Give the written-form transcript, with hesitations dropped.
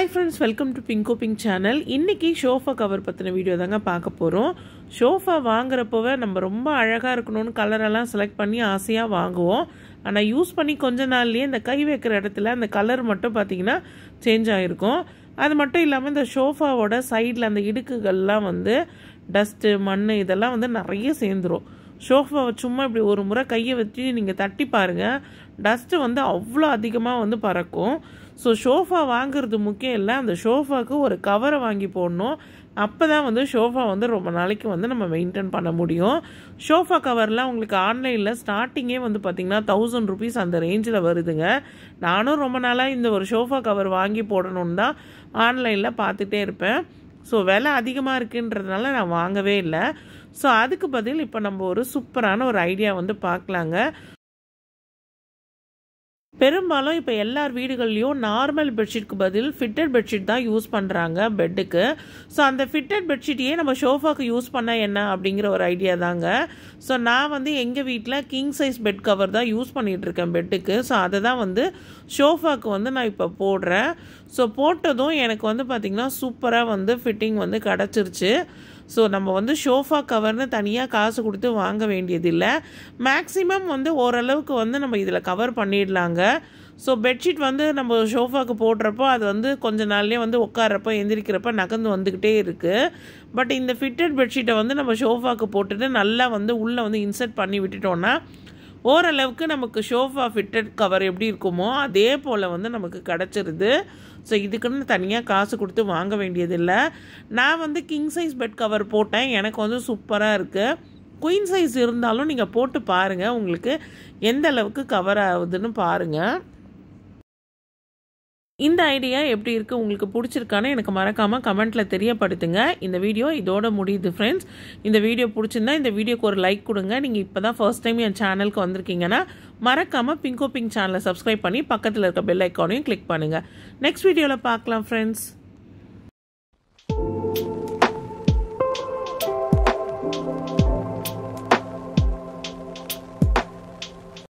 Hi friends, welcome to Pinko Pink channel. இன்னைக்கு sofa cover பத்தின video தாங்க பார்க்க போறோம். சோஃபா வாங்குறப்பவே நம்ம ரொம்ப அழகா இருக்கணும்னு கலர் எல்லாம் செலக்ட் பண்ணி ஆசையா வாங்குவோம். ஆனா யூஸ் பண்ணி கொஞ்ச நாள்லயே இந்த கை வைக்கிற இடத்துல அந்த கலர் மட்டும் பாத்தீங்கன்னா சேஞ்ச் ஆயிருக்கும். அது மட்டும் இல்லாம இந்த சோஃபாவோட சைடுல அந்த இடுக்குகள்லாம் வந்து டஸ்ட் மண் இதெல்லாம் வந்து நிறைய சேர்ந்துரும். சோஃபாவை சும்மா இப்படி ஒரு முறை கையை வச்சு நீங்கள் தட்டி பாருங்கள், டஸ்ட்டு வந்து அவ்வளோ அதிகமாக வந்து பறக்கும். ஸோ சோஃபா வாங்குறது முக்கியம் இல்லை, அந்த சோஃபாவுக்கு ஒரு கவரை வாங்கி போடணும். அப்போ தான் வந்து சோஃபா வந்து ரொம்ப நாளைக்கு வந்து நம்ம மெயின்டைன் பண்ண முடியும். சோஃபா கவர்லாம் உங்களுக்கு ஆன்லைனில் ஸ்டார்டிங்கே வந்து பார்த்திங்கன்னா 1000 rupees அந்த ரேஞ்சில் வருதுங்க. நானும் ரொம்ப நாளாக இந்த ஒரு சோஃபா கவர் வாங்கி போடணுன்னு தான் ஆன்லைனில் பார்த்துட்டே இருப்பேன். ஸோ விலை அதிகமாக இருக்குன்றதுனால நான் வாங்கவே இல்லை. ஸோ அதுக்கு பதில் இப்போ நம்ம ஒரு சூப்பரான ஒரு ஐடியா வந்து பார்க்கலாங்க. பெரும்பாலும் இப்போ எல்லார் வீடுகள்லையும் நார்மல் பெட்ஷீட்க்கு பதில் ஃபிட்டட் பெட்ஷீட் தான் யூஸ் பண்ணுறாங்க பெட்டுக்கு. ஸோ அந்த ஃபிட்டட் பெட்ஷீட்டையே நம்ம சோஃபாவுக்கு யூஸ் பண்ண என்ன அப்படிங்கிற ஒரு ஐடியா தாங்க. ஸோ நான் வந்து எங்கள் வீட்டில் கிங் சைஸ் பெட் கவர் தான் யூஸ் பண்ணிகிட்ருக்கேன் பெட்டுக்கு. ஸோ அதை தான் வந்து சோஃபாவுக்கு வந்து நான் இப்போ போடுறேன். ஸோ போட்டதும் எனக்கு வந்து பார்த்திங்கன்னா சூப்பராக வந்து ஃபிட்டிங் வந்து கிடச்சிருச்சு. ஸோ நம்ம வந்து சோஃபா கவர்னு தனியாக காசு கொடுத்து வாங்க வேண்டியதில்லை. மேக்ஸிமம் வந்து ஓரளவுக்கு வந்து நம்ம இதில் கவர் பண்ணிடலாங்க. ஸோ பெட்ஷீட் வந்து நம்ம சோஃபாவுக்கு போடுறப்போ அது வந்து கொஞ்ச நாள்லேயே வந்து உட்காரப்போ எந்திரிக்கிறப்ப நகர்ந்து வந்துக்கிட்டே இருக்குது. பட் இந்த ஃபிட்டட் பெட்ஷீட்டை வந்து நம்ம சோஃபாவுக்கு போட்டுட்டு நல்லா வந்து உள்ளே வந்து இன்சர்ட் பண்ணி விட்டுட்டோன்னா ஓரளவுக்கு நமக்கு சோஃபா ஃபிட்டட் கவர் எப்படி இருக்குமோ அதே போல் வந்து நமக்கு கிடச்சிருது. ஸோ இதுக்குன்னு தனியாக காசு கொடுத்து வாங்க வேண்டியதில்லை. நான் வந்து கிங் சைஸ் பெட் கவர் போட்டேன், எனக்கு வந்து சூப்பராக இருக்குது. குயின் சைஸ் இருந்தாலும் நீங்கள் போட்டு பாருங்கள், உங்களுக்கு எந்த அளவுக்கு கவர் ஆகுதுன்னு பாருங்கள். இந்த ஐடியா எப்படி இருக்குது, உங்களுக்கு பிடிச்சிருக்கான்னு எனக்கு மறக்காமல் கமெண்ட்டில் தெரியப்படுத்துங்க. இந்த வீடியோ இதோட முடியுது ஃப்ரெண்ட்ஸ். இந்த வீடியோ பிடிச்சிருந்தா இந்த வீடியோக்கு ஒரு லைக் கொடுங்க. நீங்கள் இப்போ தான் ஃபர்ஸ்ட் டைம் என் சேனலுக்கு வந்திருக்கீங்கன்னா மறக்காமல் பிங்கோ பிங்க் சேனலை சப்ஸ்கிரைப் பண்ணி பக்கத்தில் இருக்க பெல் ஐக்கானையும் கிளிக் பண்ணுங்கள். நெக்ஸ்ட் வீடியோவில் பார்க்கலாம் ஃப்ரெண்ட்ஸ்.